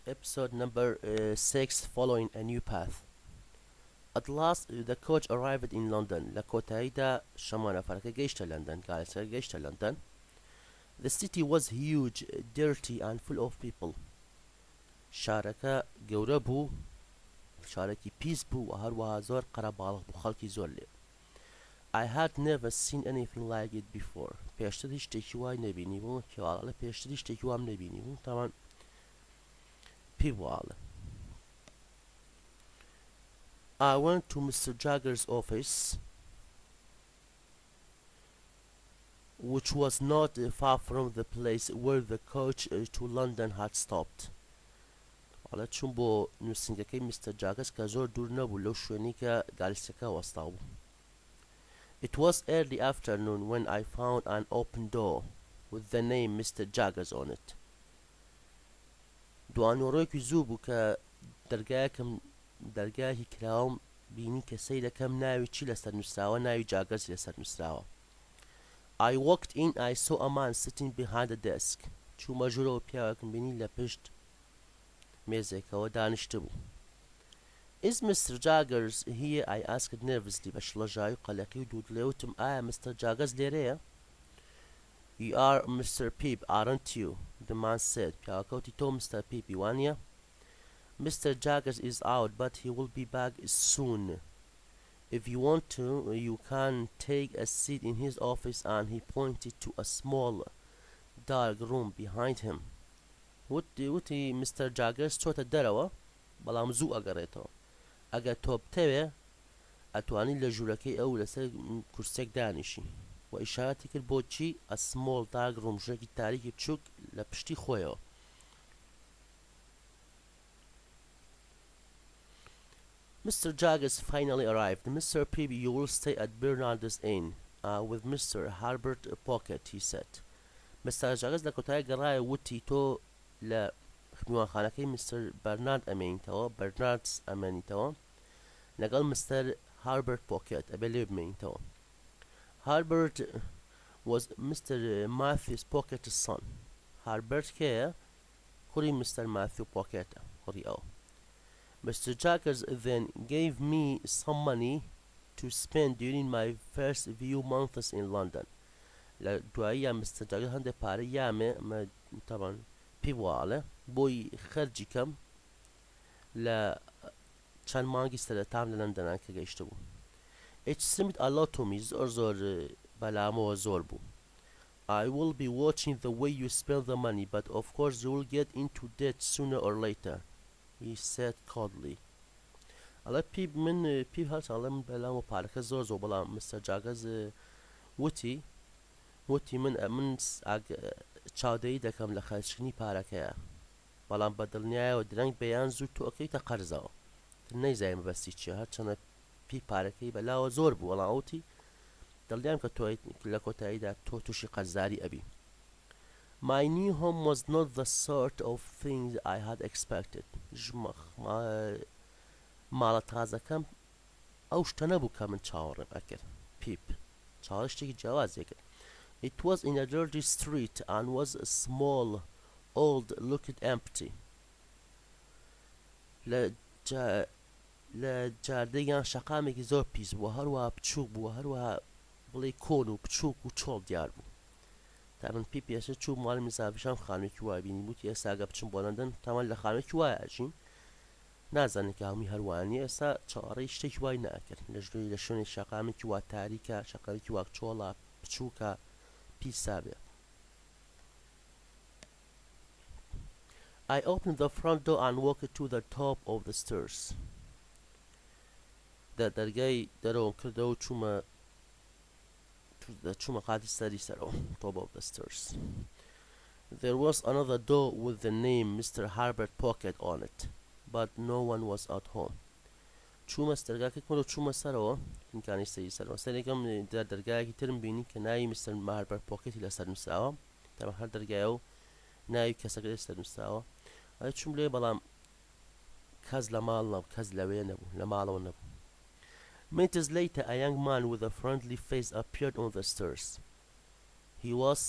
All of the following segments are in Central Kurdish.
Episode number 6, Following a New Path. At last, the coach arrived in London. لكوتايدا شمانا فرق جيشتا لندن قال جيشتا لندن. The city was huge, dirty and full of people. شارەکە گەورە بوو، شارێکی پیس بوو و هەروەها زۆر قەرەباڵغ بوو، خەڵکی زۆر لێ. I had never seen anything like it before. پێشتر هیچ شتێکی وای نەبینی بوو، کێواڵە پێشتر هیچ شتێکی وام نەبینی بوو. تاوان پێی واڵە. I went to Mr. Jagger's office, which was not far from the place where the coach to London had stopped. حالا چون بۆ نووسینگەکەی Mr. Jaggers کە زۆر دوور نەبوو لەو شوێنی کە گالیسەکە وەستا بوو. It was early afternoon when I found an open door with the name Mr. Jaggers on it. دوانۆڕۆیەکی زوو بوو کە دەرگایەکی کراوەم بینی کە سەیرەکەم ناوی چی لەسەر نووسراوە، ناوی جاگەرز لەسەر نووسراوە. I walked in, I saw a man sitting behind a desk. چوومە ژوورەوە پیاوێکم بینی لە پشت مێزێکەوە دانیشتە بوو. Is Mr. Jaggers here? I asked nervously بە شڵەژاوی و قەلەقی و دوودڵێوتم ئایا Mr. Jaggers لێرەیە؟ You are Mr. Peep, aren't you? The man said. پیاوەکەوتی تۆ Mr. Peep وانە؟ Mr. Jaggers is out, but he will be back soon. If you want to, you can take a seat in his office, and he pointed to a small, dark room behind him. وتی Mr. Jaggers چۆتە دەرەوە، بەڵام زوو ئەگەڕێتەوە. ئەگەر تۆ بتەوێ ئەتوانی لە ژوورەکەی ئەو لەسەر کورسێک دانیشی. و ئیشارەتی کرد بۆ چی؟ a small dark room، ژوورێکی تاریکی بچووک لە پشتی خۆیەوە. Mr. Jaggers finally arrived. Mr. Peep, you will stay at Bernard's Inn with Mr. Herbert Pocket, he said. Mr. Jaggers لە کۆتایی گەڕایە وتی تۆ لە میوانخانەکەی Mr. Bernard ئەمێنیتەوە، Bernards ئەمێنیتەوە لەگەڵ Mr. Herbert Pocket ئەبێ لێ بمێنیتەوە. Herbert was Mr. Matthew Pocket's son. Herbert کێیە؟ کوڕی Mr. Matthew Pocketە، کوڕی ئەو. Mr. Jaggers then gave me some money to spend during my first few months in London. لە دواییە Mr. Jaggers هەندێک پارەی یامێ طبعا پێی واڵێ بۆی خەرجی کەم لە چەند مانگی سەرەتام لە لەندەنان کە گەیشتە بوو. It seemed a lot to me. زۆر بەلامەوە زۆر بوو. I will be watching the way you spend the money, but of course you will get into debt sooner or later, he said coldly. ئەڵێ پیپ من پیپ هەرچەڵێ من بەلام و پارەکە زۆر بەڵام Mr. Jaggers وتی من چاودێری دەکەم لە خەرجکردنی پارەکەیە، بەڵام بە دڵنیایەوە درەنگ بەیان زوو تۆ ئەەکەیتە قەرزەوە. نەیزای مەبەستی چیە، هەرچەندە پی پارەکەی بەلاوە زۆر بوو، وەڵام ئەوتی دڵنیام کە تۆ لە کۆتاییدا تۆ تووشی قەرزداری ئەبی. My new home was not the sort of thing I had expected. ماڵە تازەکەم ئەو شتە نەبوو کە من چاوەڕێم ئەکرد. پیپ چاوەڕێ شتێکی جیاوازی کرد. It was in a dirty street and was small, old, looked empty. لە جاردەیان شەقامێکی زۆر پیس بووە، هەروەها بچووک بووە، هەروەها بڵێ کۆن و بچووک و چۆڵ دیار بوو. تا من پێ پێشە چوو ماڵی مزافیشان خانوێکی وای بینی بووتی ئێستا ئەگە بچم بۆ لەندەن تامان لە خانوێکی وایە ئەژین، نازانێت کە هەمووی هەروانیە. ئێستا چاوەڕێی شتێکی وای ناکرد لە ژووری لە شوێنی شەقامێکی وا تاریکە، شەقامێکی وا چۆڵە بچووکە پیسا بێ. I opened the front door and walked to the top of the stairs. دەرگای دەرەوە کردەوە و چوومە قاتی سەری سەرەوە. top of the stairs. There was another door with the name Mr. Herbert Pocket on it, but no one was at home. چوومە دەرگاکەکەمەوە چوومە سەرەوە، ئیمکانی سەری سەرەوە سەرێکم دەرگایەکی ترم بینی کە ناوی Mr. Herbert Pocket لەسەر نووسراوە، تەمە هەر دەرگایە و ناوی کەسەکە لەسەر نووسراوە. ئەی چووم لێ بەڵام کەس لە ماڵ نەبوو، کەس لەوێ نەبوو، لە ماڵەوە نەبوو. Minutes later, a young man with a friendly face appeared on the stairs. He was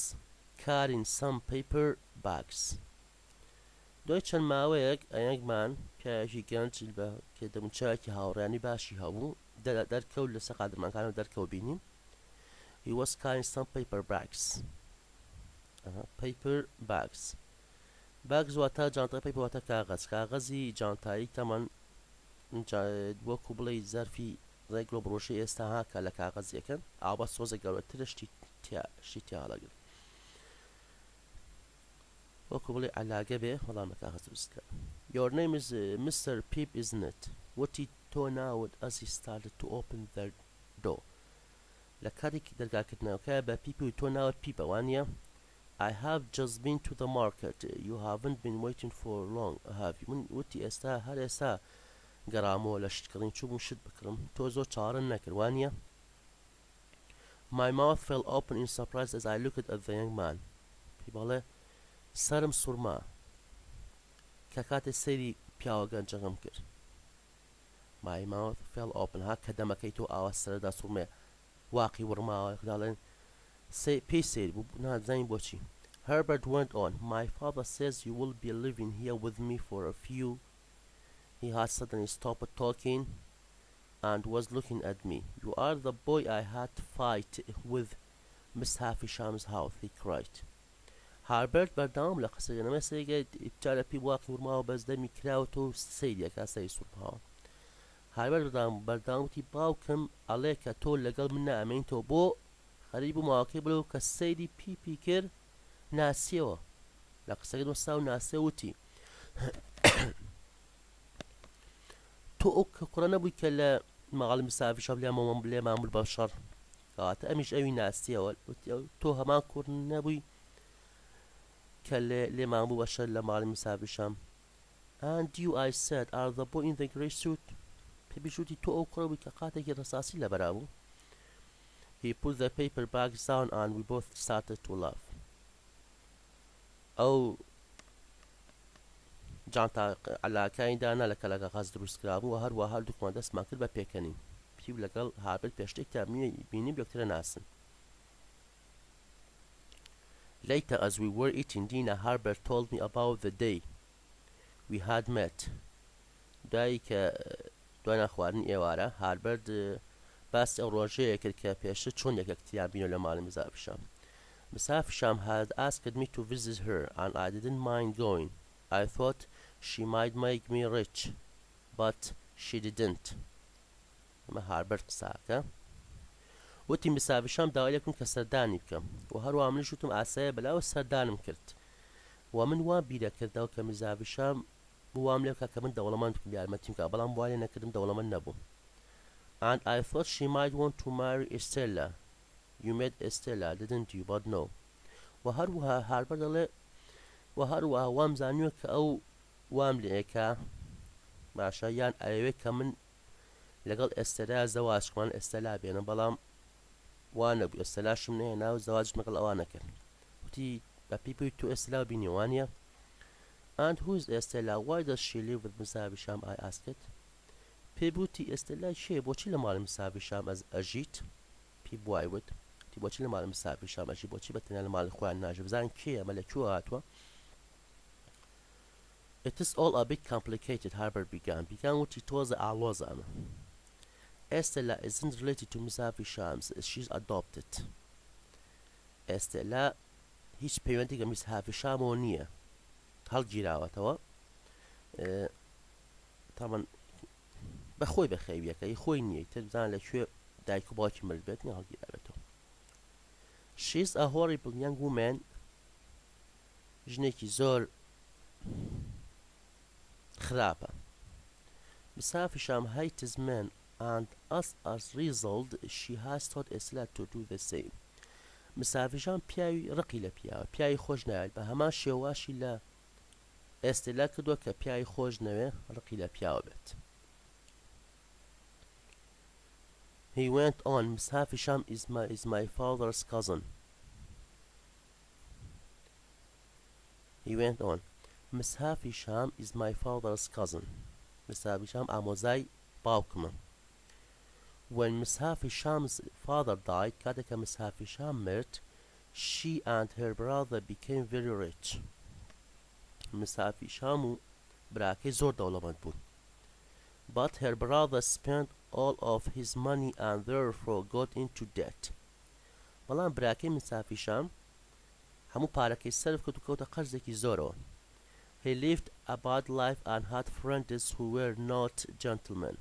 carrying some paper bags. دوای چەند ماوەیەک ئەیەکمان پیاوێکی گەنج بە کە دەموچایەکی هاوڕێنی باشی هەبوو دەرکەوت لەسەر قادرمانکانەوە دەرکەوت بینیم. He was carrying some paper bags. Paper bags. Bags واتە جانتای paper واتە کاغەزی جانتایی تەمان وەکو بڵێ زەرفی ڕێگرۆ بڕۆژەی ئێستا هاکە لە کاغەزیەکەن ئاوا سۆزە گەورەترە شتی تیاڵەگر وەکو بڵێ عەلاگە بێ وەڵام لە کاغەز دروستکە. Your name is Mr. Peep, isn't it? وتی تۆ ناوت as he started to open the door. لە کاتێکی دەرگاکردنەوەکە بە پیپ و تۆ ناوت پیپە وانە؟ I have just been to the market. You haven't been waiting for long, have you? من وتی ئێستا هەر ئێستا گەڕامەوە لە شتکردین چووبووم شت بکڕم تۆ زۆر چاوەڕێم نەکرد وانە؟ My mouth fell open in surprise as I looked at the young man. پێی بەڵێ سەرم سوورما کە کاتێ سەیری پیاوە گەنجەکەم کرد. My mouth fell open ها کە دەمەکەی تۆ ئاوا سەرەدا سوورمێ واقعی وڕماوە داڵێن پێی سەیر بوو نازانین بۆچی. Herbert went on. My father says you will be living here with me for a few. He had suddenly stopped talking and was looking at me. You are the boy I had to fight with Miss Havisham's house, he cried. هاربرت بەردەوام لە قسەکردنەوە سەیگە جارە پێی واقعی وڕماوە بەس دەمی کراوەتەوە سەیریەکە سەیری سوورماوە. هاربرت بەردەوام وتی باوکم ئەڵێ کە تۆ لەگەڵ من نامێنیتەوە بۆ خەریب و ماوەکەی بڵێ کە سەیری پیپی کرد ناسیەوە لە قسەکردنەوە ساو ناسیە وتی تۆ ئەو کوڕە نەبووی کە لە مەغاڵی مسافیشەم لێمان بوو بەشەڕ کەواتە ئەمیش ئەوی ناسیەوە تۆ هەمان کوڕ نەبووی کە لێمان بوو بەشەر لە ماڵی مسافیشەم. And you, I said, are the boy in the grey suit. پێبیش وتی تۆ ئەو کوڕە بووی کە قاتێکی ڕەساسی لەبەرا بوو. He put the paper bags down and we both started to laugh. ئەو جانتا عەلاکانی دانا لە کەلەکە غاز دروست کرابوو و هەروەها هەردووکمان دەستمان کرد بە پێکەنین. پیو لەگەڵ هاربرت پێشتێکتا بینیم یەکترە ناسن. Later as we were eating dinner, Harbert told me about the day we had met. دوایی کە دوای نەخواردنی ئێوارە هاربرت باسی ئەو ڕۆژەیە کرد کە پێشتر چۆن یەکەکتیان بینەوە لە ماڵی مسافیشام. Musafisham had asked me to visit her and I didn't mind going. I thought she might make me rich, but she didn't. ئەمە هاربرت قساکە. وتی مسافیشام داوای لێکم کە سەردانی بکەم و هەروە منیش وتم ئاسایە بەلاوە سەردانم کرد و من وام بیرە کردەوە کە مسافیشام وام لێ بکە کە من دەوڵەمەند بکەم یارمەتیم بکە بەڵام وا لێ نەکردم دەوڵەمەند نەبووم. And I thought she might want to marry Estella. You met Estella, didn't you? But no. و هەروەها هاربەر دەڵێ و هەروەها وام زانیوە کە ئەو وام لێکە باشە یان ئەوێ کە من لەگەڵ ئێستەلا زەواجکمان ئێستەلا بێنە بەڵام وان نەبوو ئێستەلاشم نهێنا و زەواجم لەگەڵ ئەوە نەکرد. وتی بە پیپی تۆ ئێستەلا بینی وانە؟ And who is Estella? Why does she live with Musafisham? I asked. پێی بوتی ئێستەلا چێ بۆچی لە ماڵی مسافیشام ئەژیت؟ پێی بوای وت تی بۆچی لە ماڵی مسافیشام ئەژی بۆچی بەتەنیا لە ماڵی خۆیان ناژە بزانین کێ ئەمە لەکوێوە هاتووە؟ It is all a bit complicated, Harbert began وتی تۆزە ئاڵۆزە ئەمە. Estella isn't related to Musafisham. She's adopted. Estella هیچ پەیوەندی لەگەڵ مسافیشامەوە نییە. هەڵگیراوەتەوە. تامان بەخۆی بەخێویەکەی خۆی نییە تر بزان لەکوێ دایک و باوکی مرد بێت نە هەڵگیراوێتەوە. She's a horrible young woman. ژنێکی زۆر خراپە. Musafisham hates men and as a result she has taught Estella to do the same. مسافیشام پیاوی ڕقی لە پیاوە پیاوی خۆش ناوێت بە هەمان شێواشی لە ئێستێلا کردووە کە پیاوی خۆش نەوێ ڕقی لە پیاوە بێت. He went on. Musafisham is my father's cousin. He went on. Musafisham is my father's cousin. Musafisham ئامۆزای باوکمە. When Musafisham's father died, کاتێک کە Musafisham مرد, she and her brother became very rich. مسافی شام و براکەی زۆر دەوڵەمەند بوون. But her brother spent all of his money and therefore got into debt. بەڵام براکەی مسافی شام هەموو پارەکەی سەرف کەوت و کەوتە قەرزێکی زۆرەوە. He lived a bad life and had friends who were not gentlemen.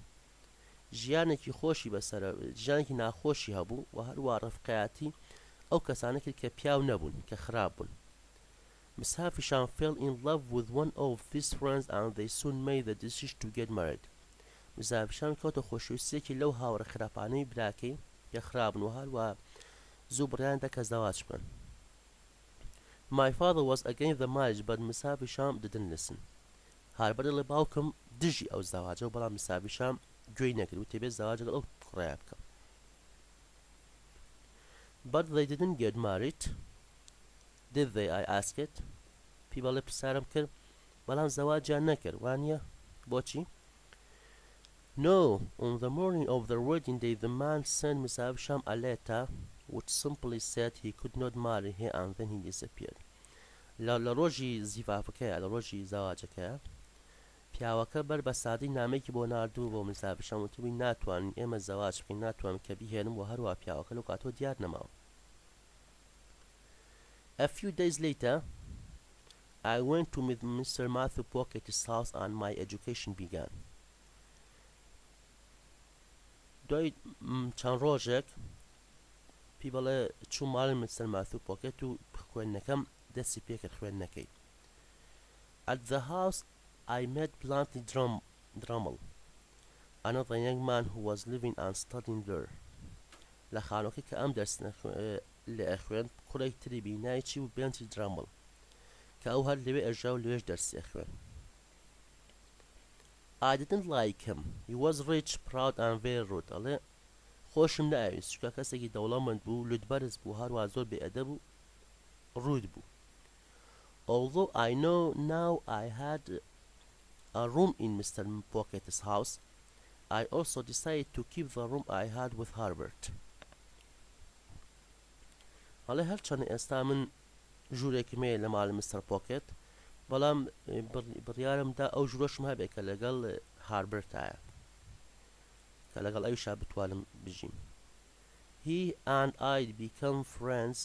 ژیانێکی ناخۆشی هەبوو و هەروە ڕەفقەتی ئەو کەسانە کرد کە پیاو نەبوون کە خراپ بوون. مسافی شام fell in love with one of these friends and they soon made the decision to get married. مسافی شام کەوتە خۆشەویستیەکی لەو هاوڕە خراپانەی براکەی کە خراپن و هەروە زوو بڕیاندا کە زەواج بکەن. My father was against the marriage but مسافی شام didn't listen. هاربەر دەڵێ باوکم دژی ئەو زەواجە و بەڵام مسافی شام گوێی نەکرد و تێبێت زەواج لەگەڵ ئەو کوڕەیە بکەم. But they didn't get married. Did they? I asked. پێی بەڵێ پرسیارم کرد بەڵام زەواجیان نەکرد وانییە بۆچی؟ No, on the morning of their wedding day the man sent مسافی شام a letter which simply said he could not marry her and then he disappeared. لە ڕۆژی زیفافەکەیە لە ڕۆژی زەواجەکەیە پیاوەکە بەر بە سادەی نامەیەکی بۆ ناردوو بۆ مسافی شام وتبووی ناتوانین ئێمە زەواج بکەین ناتوانم کە بیهێنم و هەروە پیاوەکە لەو کاتۆ دیار نەماوە. A few days later I went to Mr. Matthew Pockett's house and my education began. دوای چەند ڕۆژێک پێی بەڵێ چوو ماڵی مستەر ماثیو پۆکێت و خوێندنەکەم دەستی پێکرد خوێندنەکەی. At the house I met Blanty Drummel, another young man who was living and studying there. لە خانۆکە کە ئەم دەرس لێ خوێند کوڕێک تری بینایی چی و بێنتی درامل کە ئەو هەر لەوێ ئەژا و لەوێش دەرسی خوێن. I didn't like him. He was rich, proud and very rude. ئەڵێ خۆشم نەئاویست چونکە کەسێکی دەوڵەمەند بوو لوتبەرز بوو هەروە زۆر بێئەدەب و ڕوود بوو. Although I know now I had a room in Mr. Pockett's house, I also decided to keep the room I had with Herbert. ئەڵێ هەرچەندە ئێستا من ژوورێکم هەیە لە ماڵی مستەر پۆکێت بەڵام بڕیارمدا ئەو ژوورەشم هەبێت کە لەگەڵ هاربرتایە کە لەگەڵ ئەویشا بتوانم بژیم. He and I became friends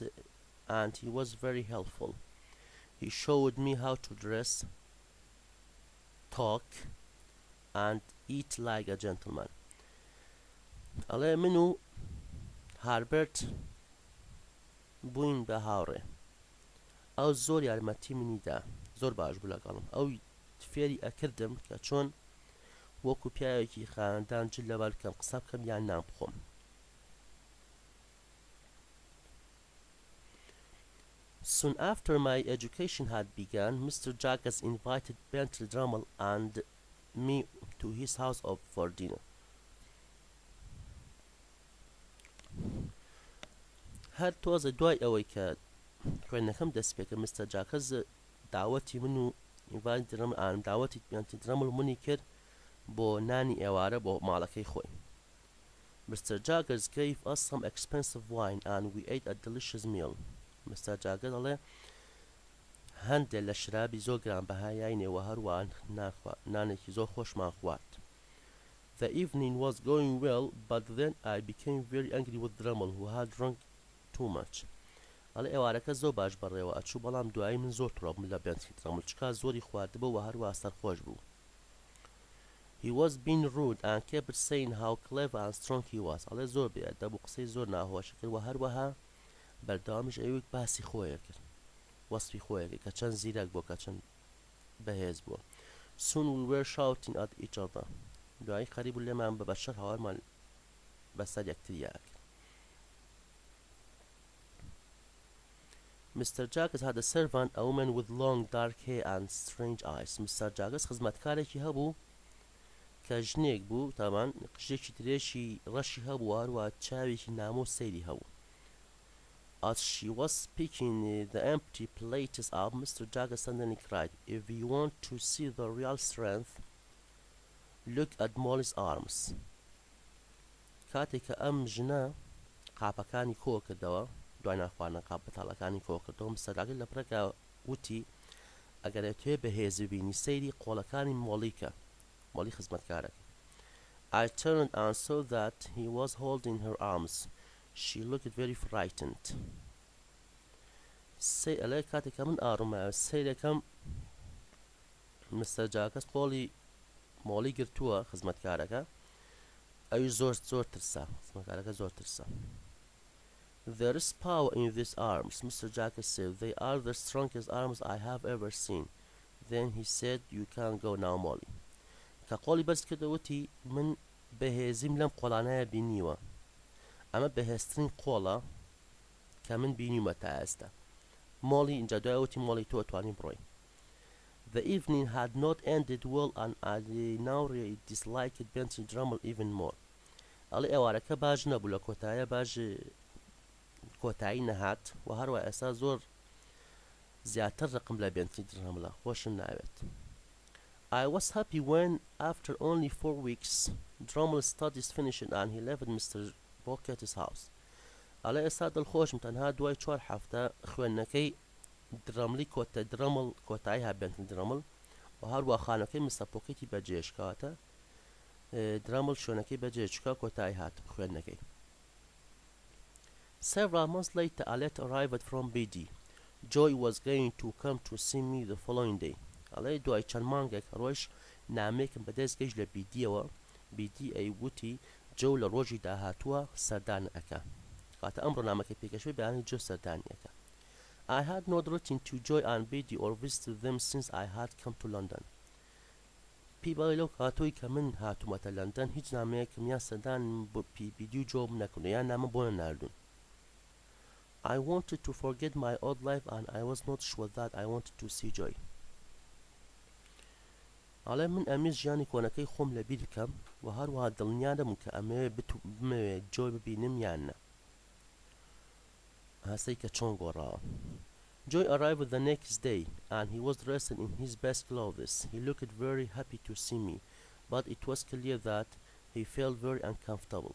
and he was very helpful. He showed me how to dress, talk and eat like a gentleman. ئەڵێ من و هاربرت بووین بە هاوڕێ. ئەو زۆر یارمەتی منیدا زۆر باش بوو لەگەڵم. ئەو فێری ئەکردم کە چۆن وەکو پیاوێکی خاندان جل لەبەر بکەم قسە بکەم یان نان بخۆم. Soon after my education had begun, Mr. Jaggers invited Bentley Drummel and me to his house for dinner. هەر تۆزە دوای ئەوەی کە خوێندنەکەم دەست پێکرد مستەر جاکەز داوەتی من و داوەتی بێنتی درەمل منی کرد بۆ نانی ئێوارە بۆ ماڵەکەی خۆی. Mr. Jaggers gave us some expensive wine and we ate a delicious meal. Mr. Jaggers ئەڵێ هەندێک لە شرابی زۆر گرانبەها یاینێوە هەروە نانێکی زۆر خۆشمان خوارد. The evening was going well, but then I became very angry with Drummel who had drunk too much. ئەڵێ ئێوارەکە زۆر باش بەڕێوە ئەچوو بەڵام دوایی من زۆر تووڕە بووم لە بێنتی درەمل چکا زۆری خواردبوو و هەروە سەرخۆش بوو. He was being rude and kept saying how clever and strong he was. ئەڵێ زۆر بێئەدەب و قسەی زۆر ناهۆش کرد و هەروەها بەردەوامیش ئەوەی باسی خۆیە کرد وەسفی خۆیە کرد کە چەند زیرەک بووە کە چەند بەهێز بووە. Soon we were shouting at each other. دوایی خەریب بوو لێمان بە بەشەر هاوارمان بەسەر یەکتریا کرد. Mr. Jaggers had a servant, a woman with long dark hair and strange eyes. Mr. Jaggers خزمەتکارێکی هەبوو کە ژنێک بوو تامان قژێکی درێژی ڕەشی هەبوو هەروە چاوێکی نامۆ سەیری هەبوو. As she was picking the empty plates up, Mr. Jaggers suddenly cried, "If you want to see the real strength, look at Molly's arms." کاتێک کە ئەم ژنە قاپەکانی کۆ کردەوە دوای ناخواردنە قاپ بەتاڵەکانی کۆ کردەوە مستەر جاگەر لە پرەکە وتی ئەگەر توێ بەهێز ببینی سەیری قۆڵەکانی مۆڵی خزمەتکارەکە. I turned and saw that he was holding her arms. She looked very frightened. ئەلێ کاتێکە من ئاڕومایە سەیرەکەم مستەر جاکەس قۆڵی مۆڵی گرتووە خزمەتکارەکە ئەوی زۆر ترسا خزمەتکارەکە زۆر ترسا. There is power in these arms, Mr. Jacques said. They are the strongest arms I have ever seen. Then he said, you can go now, Molly. کە قۆڵی بەرز کردەوەتی من بەهێزیم لەم قۆڵانەیە بینیوە. ئەمە بەهێزترین قۆڵە کە من بینیومە تا ئێستا. مۆڵی اینجا دوایەوەتی مۆڵی تۆ توانی بڕۆی. The evening had not ended well and I now really disliked Bentley Drummle even more. ئەڵێ ئێوارەکە باش نەبوو لە کۆتاییە باش کۆتایی نەهات و هەروە ئێستا زۆر زیاتر ڕقم لە بێنتلی درهەمڵە خۆشم ناوێت. I was happy when, after only 4 weeks, Drummle's studies finished and he left Mr. Pocket's house. ئەڵێ ئێستا دڵخۆشم تەنها دوای 4 هەفتە خوێندنەکەی درەمڵی درەمڵ کۆتایی ها بێنتلی درەمڵ و هەروە خانەکەی مستەر پۆکێتی بەجێشکاتە درەمڵ شوێنەکەی بەجێچکا کۆتایی هاتم خوێندنەکەی. Several months later a letter arrived from BD. Joy was going to come to see me the following day. ئەڵێ دوای چەند مانگێک ڕۆژ نامێکم بەدەست گەیشت لە بیدیەوە. بیدی ئەیگوتی جۆ لە ڕۆژی داهاتووە سەردان ئەکا. کاتە ئەمڕۆ نامەکەی پێکەشوی بەیانی جۆ سەردانی ئەکا. I had not written to Joy and BD or visited them since I had come to London. پێی بەڵێ لەو کاتۆی کە من هاتوومەتە لەندەن هیچ نامەیەکم یان سەردان بۆ بیدی و جۆم نەکردو یان نامە بۆ نەناردوون. I wanted to forget my old life and I was not sure that I wanted to see Joy. ئەڵێ من ئەمیر ژیانی کۆنەکەی خۆم لە بیر بکەم و هەروەها دڵنیا نەبووم کە بمەوێت جۆی ببینم یان نە. هەستەی کە چۆن گۆڕاوە. Joy arrived the next day and he was dressed in his best clothes. He looked very happy to see me, but it was clear that he felt very uncomfortable.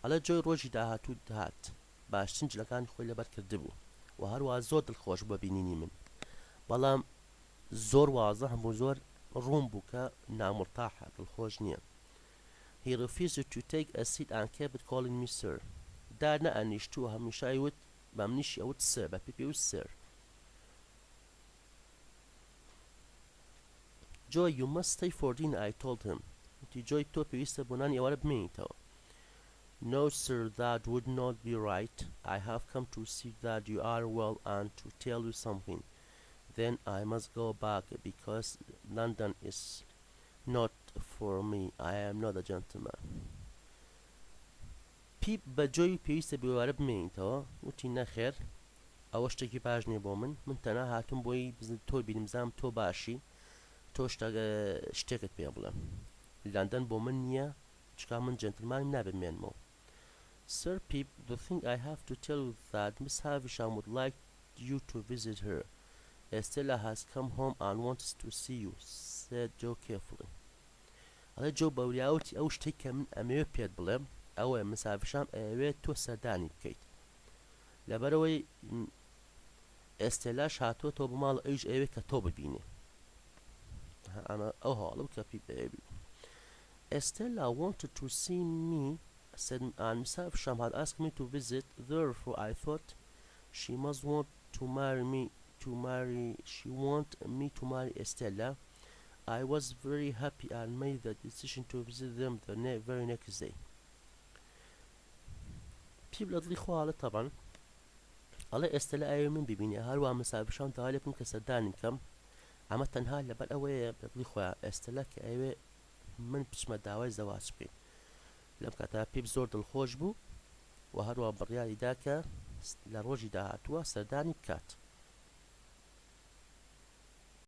ئەڵێ جۆی ڕۆژی داهاتوو هات باشترین جلەکانی خۆی لەبەر کردبوو و هەروەها زۆر دڵخۆش بوو بینینی من بەڵام زۆر وازە هەموو زۆر ڕوون بوو کە نامرتاحە دڵخۆش نییە. He refused to take a seat and kept calling me sir. دار نەئەنیشتووە هەمیشە وت بە منیشی ئەوت سر بە پێوت سر. Joy, you must stay for dinner, I told him. وتی جۆی تۆ پێویستە بۆ نانی ئێوارە بمێنیتەوە. No sir, that would not be right. I have come to see that you are well and to tell you something. Then I must go back because London is not for me. I am not a gentleman. پی بە جۆی پێویستە بێوارە بمێنیتەوە وتی نەخێر ئەوە شتێکی باش نییە بۆ من تەنها هاتووم بۆی تۆ بینم بزانم تۆ باشی تۆ شتێکت پێ بڵێم لەندەن بۆ من نییە چکا من جەنتلمان نابمێنمەوە. Sir Pip, the thing I have to tell you that Miss Havisham would like you to visit her. Estella has come home and wants to see you, said Joe carefully. ئەڵێ جۆ بەوریاوتی ئەو شتێک کە من ئەمەوێ پێت بڵێم ئەوە مس هاڤشام ئەوێت تۆ سەردانی بکەیت لەبەرەوەی ئێستێلاش هاتووەتەوە بە ماڵ ئەویش ئەوێت کە تۆ ببینێ ئەمە ئەو هەواڵە بکە پێی بێبی. Estella wanted to see me, said, and Miss Havisham had asked me to visit. Therefore, I thought she must want to marry me. She want me to marry Estella. I was very happy and made the decision to visit them the very next day. پێی بڵێ دڵی خۆڵە تەبەن ئەڵێ ئێستەلا ئەوێ من ببینێ هەروە Miss Havisham داوا لێ بکەم کە سەردانی بکەم ئەمە تەنها لەبەر ئەوەیە بە دڵی خۆیان ئێستەلا کە ئەوێ من بچمە داوای زەواج بکەین. لەم کاتە پێی زۆر دڵخۆش بوو و هەروە بڕیاریدا کە لە ڕۆژی داهاتووە سەردانی بکات.